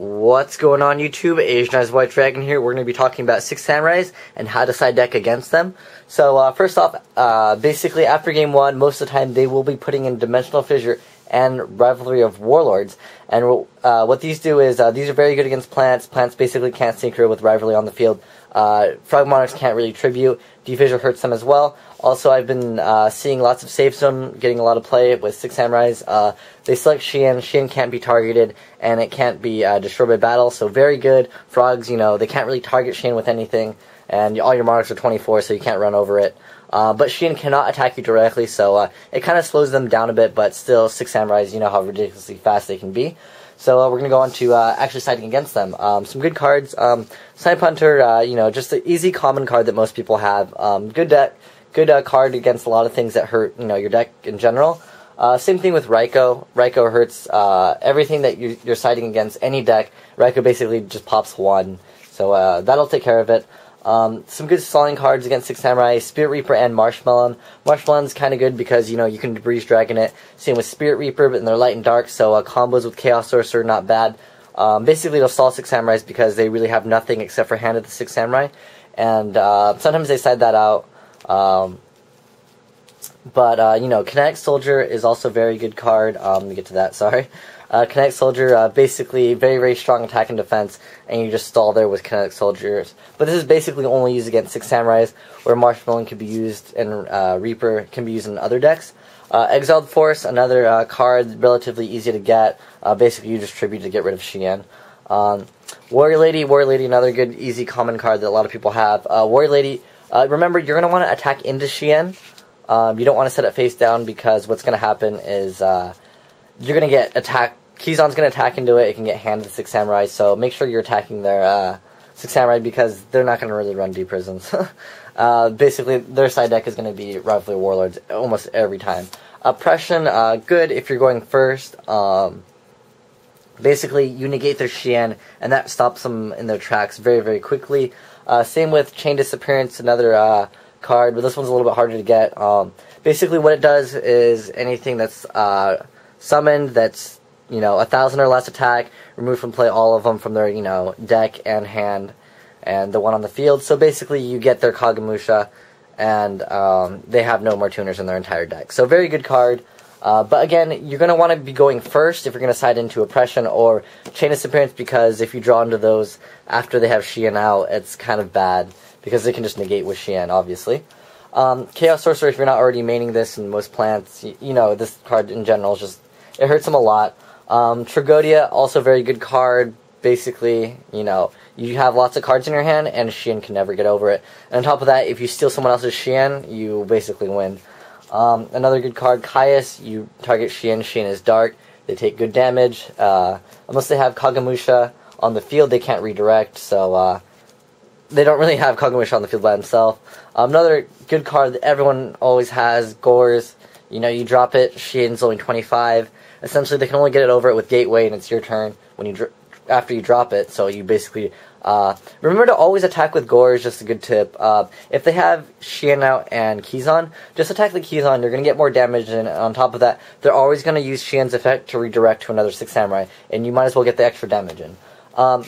What's going on YouTube? Asian Eyes White Dragon here. We're going to be talking about 6 Samurais and how to side deck against them. So first off, basically after game 1, most of the time they will be putting in Dimensional Fissure and Rivalry of Warlords. And what these do is, these are very good against plants. Plants basically can't synchro with Rivalry on the field. Frog Monarchs can't really tribute. Defissure hurts them as well. Also, I've been seeing lots of Safe Zone getting a lot of play with 6 Samurais. They select Xian. Xian can't be targeted, and it can't be destroyed by battle, so very good. Frogs, you know, they can't really target Xian with anything, and all your Monarchs are 24, so you can't run over it. But Xian cannot attack you directly, so it kind of slows them down a bit, but still, 6 Samurais, you know how ridiculously fast they can be. So we're going to go on to actually siding against them. Some good cards. Snipe Hunter, you know, just an easy common card that most people have. Good deck, good card against a lot of things that hurt, you know, your deck in general. Same thing with Raiko. Raiko hurts everything that you're siding against, any deck. Raiko basically just pops 1. So that'll take care of it. Some good stalling cards against 6 Samurai, Spirit Reaper and Marshmelon. Marshmelon's kind of good because, you know, you can Breeze Dragon it. Same with Spirit Reaper, but they're light and dark, so combos with Chaos Sorcerer, not bad. Basically, they'll stall 6 Samurais because they really have nothing except for Hand of the 6 Samurai. And sometimes they side that out. But you know, Kinetic Soldier is also a very good card. Let me get to that, sorry. Kinetic Soldier, basically very, very strong attack and defense, and you just stall there with Kinetic Soldiers. But this is basically only used against 6 Samurais, where Marshmelon can be used, and Reaper can be used in other decks. Exiled Force, another card, relatively easy to get. Basically, you just tribute to get rid of Xian. Warrior Lady, another good, easy, common card that a lot of people have. Warrior Lady, remember, you're going to want to attack into Xian. You don't want to set it face down because what's going to happen is you're going to get attacked. Kizan's going to attack into it. It can get handed to 6 Samurai, so make sure you're attacking their 6 Samurai because they're not going to really run deep prisons. Basically, their side deck is going to be Rivalry Warlords almost every time. Oppression, good if you're going first. Basically, you negate their Xian, and that stops them in their tracks very, very quickly. Same with Chain Disappearance, another card, but this one's a little bit harder to get. Basically, what it does is anything that's summoned that's, you know, 1,000 or less attack, remove from play all of them from their, you know, deck and hand, and the one on the field. So basically, you get their Kagamusha, and they have no more tuners in their entire deck. So very good card. But again, you're going to want to be going first if you're going to side into Oppression or Chain Disappearance, because if you draw into those after they have Xian out, it's kind of bad, because they can just negate with Xian, obviously. Chaos Sorcerer, if you're not already maining this in most plants, you know, this card in general is just, it hurts them a lot. Tragodia, also very good card. Basically, you know, you have lots of cards in your hand, and Xian can never get over it. And on top of that, if you steal someone else's Xian, you basically win. Another good card, Caius, you target Xian. Xian is dark. They take good damage. Unless they have Kagamusha on the field, they can't redirect, so they don't really have Kagamusha on the field by himself. Another good card that everyone always has, Gores. You know, you drop it, Xian's only 25. Essentially, they can only get it over it with Gateway, and it's your turn when you after you drop it. So you basically remember to always attack with Gores. Just a good tip. If they have Xian out and Kizan, just attack the Kizan. You're going to get more damage, and on top of that, they're always going to use Xian's effect to redirect to another 6 Samurai, and you might as well get the extra damage in.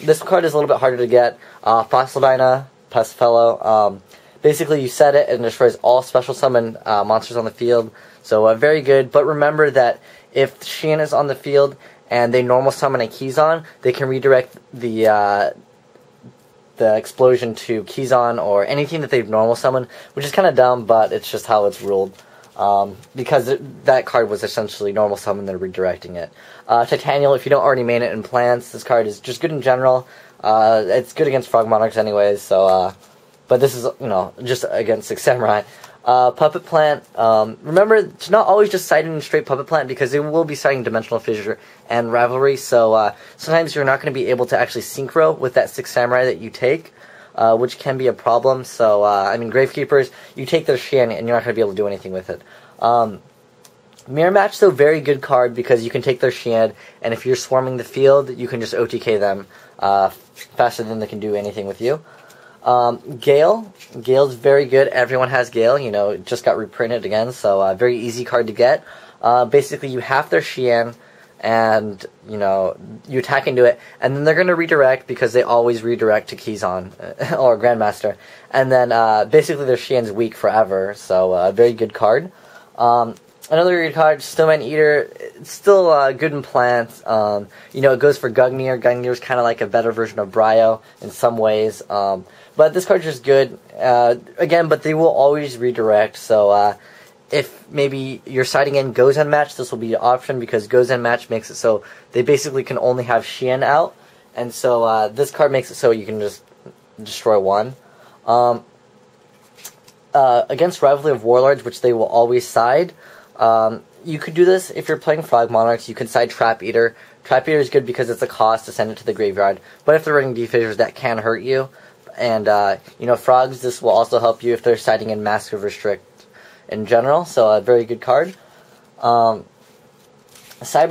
This card is a little bit harder to get. Fossil Dyna, Pest Fellow. Basically, you set it and it destroys all special summon monsters on the field. So very good. But remember that if Xian is on the field and they normal summon a Kizan, they can redirect the explosion to Kizan or anything that they've normal summoned, which is kind of dumb, but it's just how it's ruled. Because that card was essentially normal summon, they're redirecting it. Titanial, if you don't already main it in plants, this card is just good in general. It's good against Frog Monarchs anyways, so, but this is, you know, just against 6 Samurai. Puppet Plant, remember to not always just side in straight Puppet Plant, because they will be siding Dimensional Fissure and Rivalry, so sometimes you're not going to be able to actually synchro with that 6 Samurai that you take, which can be a problem. So, I mean, Gravekeepers, you take their Xian and you're not going to be able to do anything with it. Mirror Match, though, very good card, because you can take their Xian, and if you're swarming the field, you can just OTK them faster than they can do anything with you. Gale's very good. Everyone has Gale. You know, it just got reprinted again, so very easy card to get. Basically, you have their Xian, and you attack into it, and then they're going to redirect because they always redirect to Kizan or Grandmaster, and then basically their Xian's weak forever, so a very good card. Another good card, Snowman Eater. It's still good in plants. It goes for Gungnir. Gungnir is kind of like a better version of Bryo in some ways, but this card's just good. Again, but they will always redirect, so if maybe you're siding in Gozen match, this will be an option because Gozen match makes it so they basically can only have Xian out, and so this card makes it so you can just destroy one. Against Rivalry of Warlords, which they will always side, you could do this if you're playing Frog Monarchs. You can side Trap Eater. Trap Eater is good because it's a cost to send it to the graveyard, but if they're running Defissures, that can hurt you. And Frogs, this will also help you if they're siding in Massive Restrict in general, so a very good card. Cyber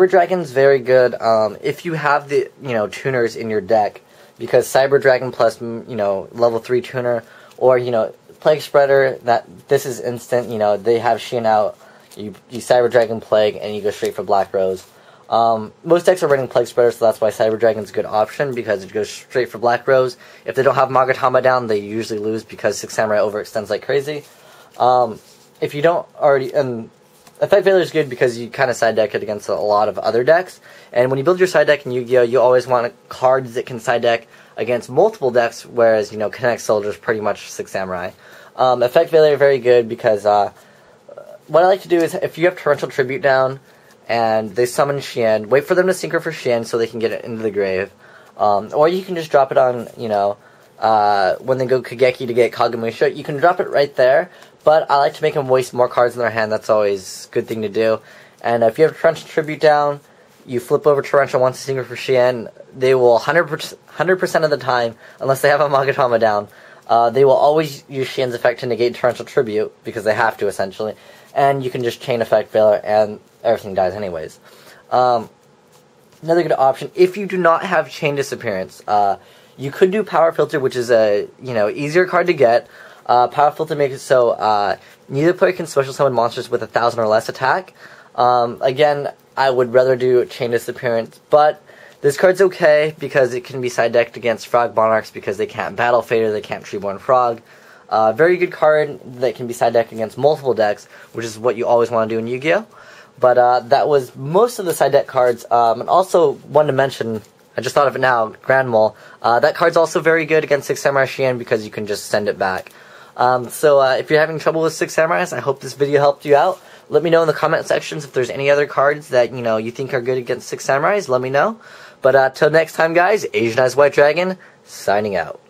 Dragon's very good if you have the tuners in your deck, because Cyber Dragon plus level 3 tuner, or Plague Spreader, this is instant. They have Xian out, you Cyber Dragon Plague and you go straight for Black Rose. Most decks are running Plague Spreader, so that's why Cyber Dragon's a good option, because it goes straight for Black Rose. If they don't have Magatama down, they usually lose because Six Samurai overextends like crazy. If you don't already, and Effect Failure is good because you kind of side deck it against a lot of other decks, and when you build your side deck in Yu-Gi-Oh, you always want cards that can side deck against multiple decks, whereas, Connect Soldier is pretty much Six Samurai. Effect Failure very good because, what I like to do is, if you have Torrential Tribute down, and they summon Xian, wait for them to synchro for Xian so they can get it into the grave. Or you can just drop it on, when they go Kageki to get Kagemusha, you can drop it right there, but I like to make them waste more cards in their hand. That's always a good thing to do. And if you have Torrential Tribute down, you flip over Torrential once to synchro for Xian, they will 100% of the time, unless they have a Magatama down, they will always use Xian's effect to negate Torrential Tribute, because they have to, essentially. And you can just chain Effect Failure, and everything dies anyways. Another good option, if you do not have Chain Disappearance, you could do Power Filter, which is a easier card to get. Power Filter makes it so neither player can special summon monsters with 1,000 or less attack. Again, I would rather do Chain Disappearance, but this card's okay because it can be side decked against Frog Monarchs because they can't Battle Fader, they can't Treeborn Frog. Very good card that can be side decked against multiple decks, which is what you always want to do in Yu-Gi-Oh! But that was most of the side deck cards. And also, one to mention, I just thought of it now, Grand Mole. That card's also very good against Six Samurai Xian because you can just send it back. So if you're having trouble with Six Samurais, I hope this video helped you out. Let me know in the comment sections if there's any other cards that you think are good against Six Samurais. Let me know. But till next time, guys, Asian Eyes White Dragon, signing out.